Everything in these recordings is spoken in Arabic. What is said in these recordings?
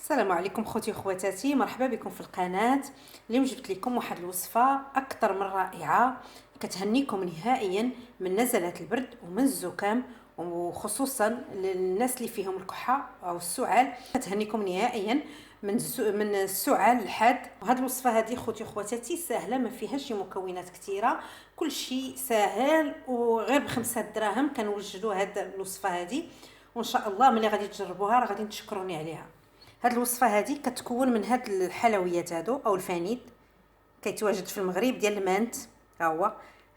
السلام عليكم خوتي وخواتاتي، مرحبا بكم في القناه. اليوم جبت لكم واحد الوصفه اكثر من رائعه كتهنيكم نهائيا من نزلات البرد ومن الزكام، وخصوصا للناس اللي فيهم الكحه او السعال. كتهنيكم نهائيا من السعال الحاد. وهاد الوصفه هذه خوتي وخواتاتي سهله، ما فيهاش شي مكونات كثيره، كل شيء سهل وغير ب5 دراهم كنوجدوا هاد الوصفه هذه. وان شاء الله ملي غادي تجربوها راه غادي تشكروني عليها. هاد الوصفه هذه كتكون من هاد الحلويات هادو او الفانيد، كيتواجد في المغرب ديال المانت. ها هو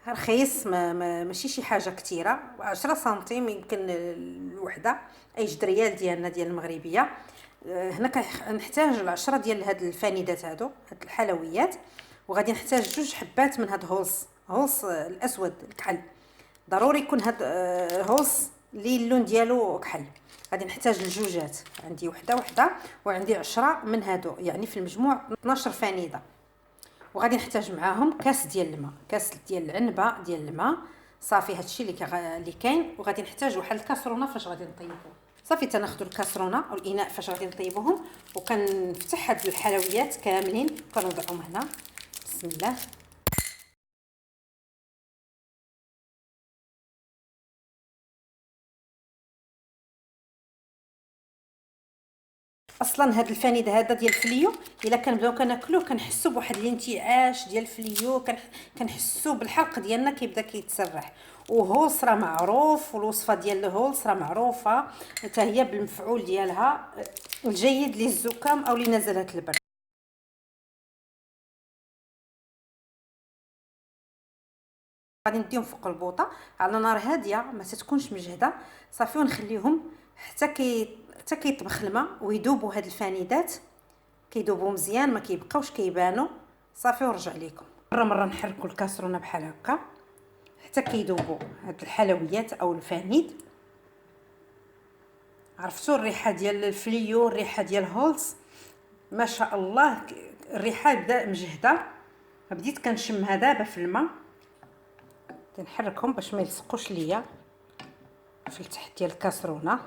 رخيص، ماشي شي حاجه كثيره، 10 سنتيم يمكن الوحده، اي جد ريال ديالنا ديال المغربيه. هنا كنحتاج 10 ديال هاد الفانيدات هادو، هاد الحلويات. وغادي نحتاج 2 حبات من هاد هولس الاسود الكحل. ضروري يكون هاد هولس اللي اللون ديالو كحل. غادي نحتاج الجوجات، عندي وحده وعندي 10 من هادو، يعني في المجموع 12 فانيده. وغادي نحتاج معاهم كاس ديال الماء، كاس ديال العنبه ديال الماء. صافي هادشي اللي كاين. وغادي نحتاج واحد الكاسرونه فاش غادي نطيبوه. صافي تناخذوا الكاسرونه او الاناء فاش غادي نطيبوهم، وكنفتح هاد الحلويات كاملين كنوضعهم هنا. بسم الله. اصلا هاد الفانيد هذا ديال الفليو الا كنبداو كناكلوه كنحسوا بواحد الانتعاش ديال الفليو، كنحسوا بالحلق ديالنا كيبدا كيتسرح. وهولس راه معروف، والوصفه ديال الهولس راه معروفه حتى هي بالمفعول ديالها الجيد للزكام او لنزلات البرد. غادي نديهم فوق البوطه على نار هاديه، ما تكونش مجهده. صافي ونخليهم حتى كيطبخ الماء ويذوبوا هاد الفانيدات، كيذوبوا مزيان ما كيبقاوش كيبانوا. صافي ورجع لكم مره نحركوا الكاسرونه بحال هكا حتى كيذوبوا هاد الحلويات او الفانيد. عرفتوا الريحه ديال الفليو، الريحه ديال هولز، ما شاء الله الريحه بدا مجهده. بديت كنشمها دابا في الماء. تنحركهم باش ما يلصقوش ليا في التحت ديال الكاسرونه.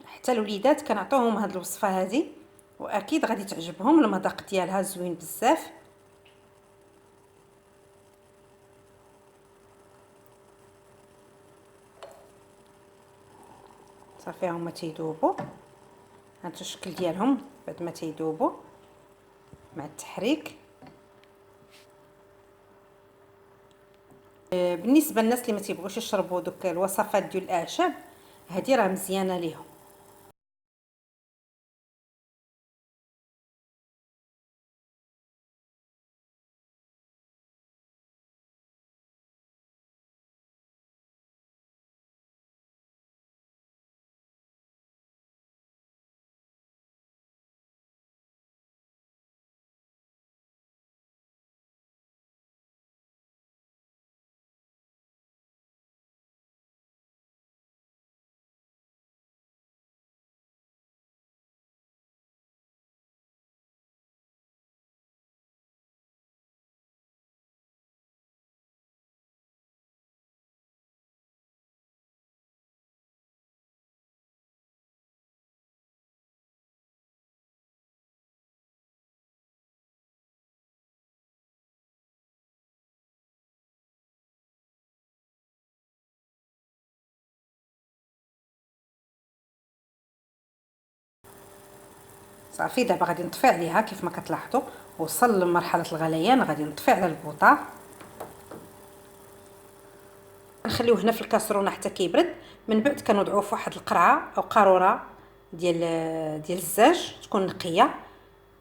حتى الوليدات كنعطيوهم هاد الوصفه هذه واكيد غادي تعجبهم، المذاق ديالها زوين بزاف. صافي هما تيذوبوا، هاد الشكل ديالهم بعد ما تيذوبوا مع التحريك. بالنسبه للناس اللي ما تيبغوش يشربوا دوك الوصفات ديال الاعشاب، هذه راه مزيانه ليهم. صافي دابا غادي نطفي عليها كيف ما كتلاحظوا، وصل لمرحله الغليان. غادي نطفي على البوطه، نخليوه هنا في الكاسرونه حتى كيبرد. من بعد كنوضعوه في واحد القرعه او قاروره ديال الزاج تكون نقيه.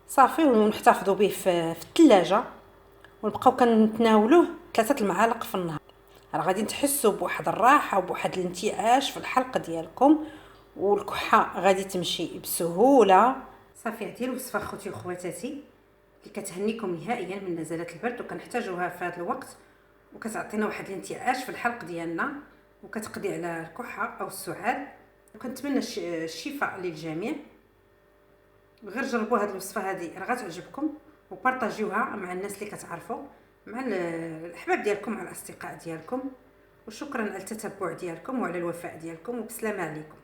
صافي ونحتفظوا به في الثلاجه، ونبقاو كنتناولوه 3 المعالق في النهار. راه غادي تحسوا بواحد الراحه وبواحد الانتعاش في الحلق ديالكم، والكحه غادي تمشي بسهوله. صافي هذه الوصفه خوتي وخواتاتي اللي كتهنيكم نهائيا من نزلات البرد، وكنحتاجوها في هذا الوقت، وكتعطينا واحد الانتعاش في الحلق ديالنا، وكتقضي على الكحه او السعال. وكنتمنى الشفاء للجميع. غير جربوا هذه الوصفه هذه راه غتعجبكم، وبارطاجيوها مع الناس اللي كتعرفوا، مع الاحباب ديالكم، مع الاصدقاء ديالكم. وشكرا على التتبع ديالكم وعلى الوفاء ديالكم، وبسلامه عليكم.